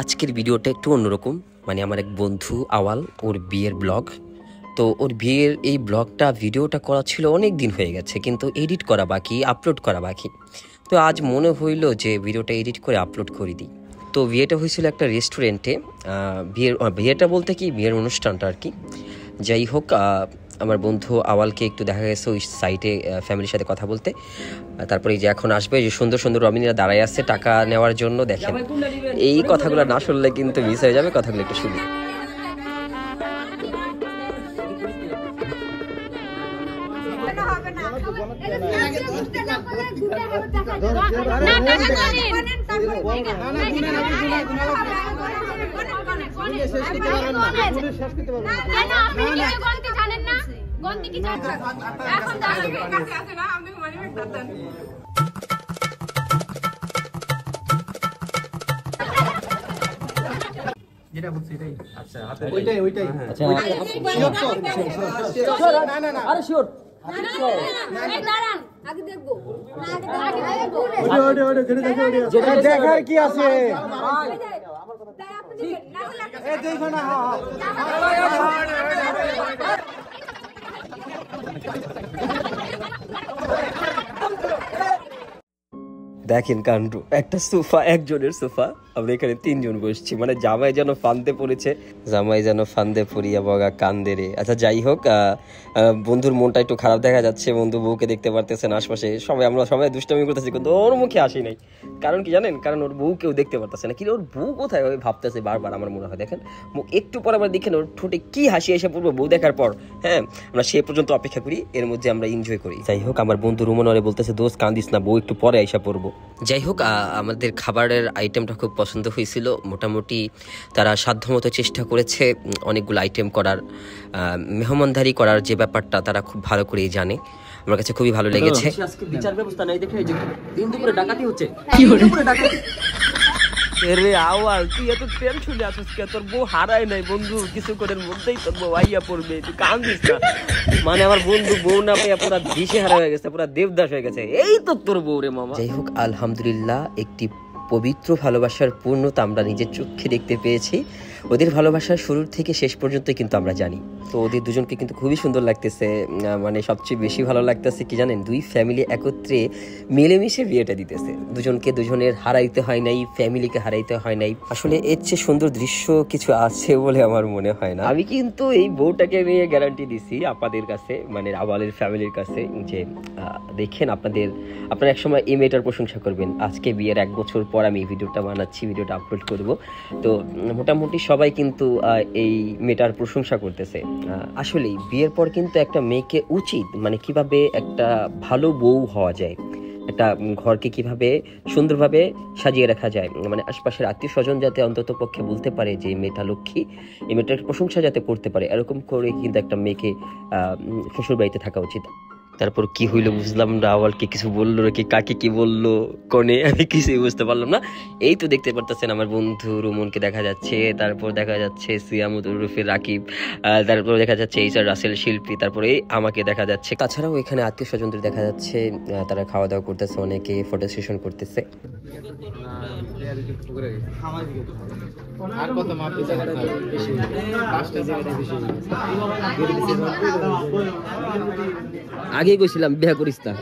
আজকের ভিডিওটা একটু অন্যরকম। মানে আমার এক বন্ধু আওয়াল, ওর বিয়ের ব্লগ। তো ওর বিয়ের এই ব্লগটা ভিডিওটা করা ছিল অনেক দিন হয়ে গেছে, কিন্তু এডিট করা বাকি, আপলোড করা বাকি। তো আজ মনে হইলো যে ভিডিওটা এডিট করে আপলোড করে দিই। তো বিয়েটা হয়েছিল একটা রেস্টুরেন্টে। বিয়েটা বলতে কি, বিয়ের অনুষ্ঠানটা আর কি। যাই হোক, আমার বন্ধু আওয়ালকে একটু দেখা গেছে ওই সাইটে ফ্যামিলির সাথে কথা বলতে। তারপরে যে এখন আসবে, যে সুন্দর সুন্দর রমিনীরা দাঁড়ায় আছে টাকা নেওয়ার জন্য। দেখেন, এই কথাগুলো না শুনলে কিন্তু মিস হয়ে যাবে, কথাগুলো একটু শুনি। যেটা বলছি এটাই। আচ্ছা ওইটাই আচ্ছা আরে শিওর দাঁড়ান, আগে দেখবো যেটা দেখার কি আছে দেখো না। দেখেন কাণ্ড, একটা সোফা, একজনের সোফা, আমরা এখানে তিনজন বসছি। মানে জামাই যেন ফান্দে পড়েছে, জামাই যেন ফান্দে পড়িয়া বগা কান্দে রে। আচ্ছা যাই হোক, বন্ধুর মনটা একটু খারাপ দেখা যাচ্ছে। বন্ধু বউকে দেখতে পারতেছেন আশপাশে, আমরা সবাই দুষ্টামি করতেছি, কিন্তু ওর মুখে হাসি নাই। কারণ কি জানেন? কারণ ওর বউ কেউ দেখতে পারতেছে না। কিন্তু ওর বউ কোথায় ওই ভাবতেছে বারবার, আমার মনে হয়। দেখেন একটু পর আবার দেখেন ওর ঠোঁটে কি হাসি এসে পড়বো বউ দেখার পর। হ্যাঁ, আমরা সে পর্যন্ত অপেক্ষা করি, এর মধ্যে আমরা এনজয় করি। যাই হোক, আমার বন্ধু রুমন ওরে বলতেছে, দোস্ত কান্দিস না, বউ একটু পরে আইসা পড়বো। যাই হোক, আমাদের খাবারের আইটেমটা খুব পছন্দ হয়েছিল। মোটামুটি তারা সাধ্যমতো চেষ্টা করেছে অনেকগুলো আইটেম করার, মেহমানদারি করার যে ব্যাপারটা তারা খুব ভালো করেই জানে। আমার কাছে খুবই ভালো লেগেছে। আজকে বিচার ব্যবস্থা নাই দেখে দিন দুপুরে ডাকাতি হচ্ছে। রে আওয়াল, তুই এত টেনশনে আছিস কে? তোর বউ হারায় নাই বন্ধু, কিছুক্ষণের মধ্যেই তোর বউ আইয়া পড়বে, তুই কান্দিস না। মানে আমার বন্ধু বউ না পেয়ে পুরা দিশে হারা হয়ে গেছে, পুরা দেবদাস হয়ে গেছে। এই তো তোর বউ রে মামা। যাই হোক, আলহামদুলিল্লাহ, একটি পবিত্র ভালোবাসার পূর্ণতা আমরা নিজের চোখে দেখতে পেয়েছি। ওদের ভালোবাসার শুরুর থেকে শেষ পর্যন্ত কিন্তু আমরা জানি। তো ওদের দুজনকে কিন্তু খুবই সুন্দর লাগতেছে। মানে সবচেয়ে বেশি ভালো লাগতেছে কি জানেন? দুই ফ্যামিলি একত্রে মিলেমিশে বিয়েটা দিতেছে। দুজনকে দুজনের হারাইতে হয় নাই, ফ্যামিলিকে হারাইতে হয় নাই। আসলে এর চেয়ে সুন্দর দৃশ্য কিছু আছে বলে আমার মনে হয় না। আমি কিন্তু এই বউটাকে নিয়ে গ্যারান্টি দিছি আপনাদের কাছে, মানে আওয়ালের ফ্যামিলির কাছে, যে দেখেন আপনারা একসময় এই মেয়েটার প্রশংসা করবেন। আজকে বিয়ের 1 বছর পর আমি এই ভিডিওটা বানাচ্ছি, ভিডিওটা আপলোড করব। তো মোটামুটি সবাই কিন্তু এই মেয়েটার প্রশংসা করতেছে। আসলেই বিয়ের পর কিন্তু একটা মেয়েকে উচিত, মানে কিভাবে একটা ভালো বউ হওয়া যায়, একটা ঘরকে কিভাবে সুন্দরভাবে সাজিয়ে রাখা যায়, মানে আশপাশের আত্মীয় স্বজন যাতে অন্তত পক্ষে বলতে পারে যে মেয়েটা লক্ষ্মী, এই মেয়েটার প্রশংসা যাতে করতে পারে, এরকম করে কিন্তু একটা মেয়েকে শ্বশুর বাড়িতে থাকা উচিত। তারপর কি হইলো বুঝলাম না, আওয়ালকে কিছু বললো নাকি কাকে কি বললো কোনে, আমি কিছুই বুঝতে পারলাম না। এই তো দেখতে পারতেছেন আমার বন্ধু রুমনকে দেখা যাচ্ছে, তারপর দেখা যাচ্ছে সিয়ামুদ উরফে রাকিব, তারপর দেখা যাচ্ছে এইচআর রাসেল শিল্পী, তারপরে আমাকে দেখা যাচ্ছে। তাছাড়াও এখানে আত্মীয় স্বজনদের দেখা যাচ্ছে, তারা খাওয়া দাওয়া করতেছে, অনেকে ফটো সেশন করতেছে। আর কত মাপ দিতে হবে? পাঁচটা জায়গাটা বেশি আগে কইছিলাম বিয়া করিস না।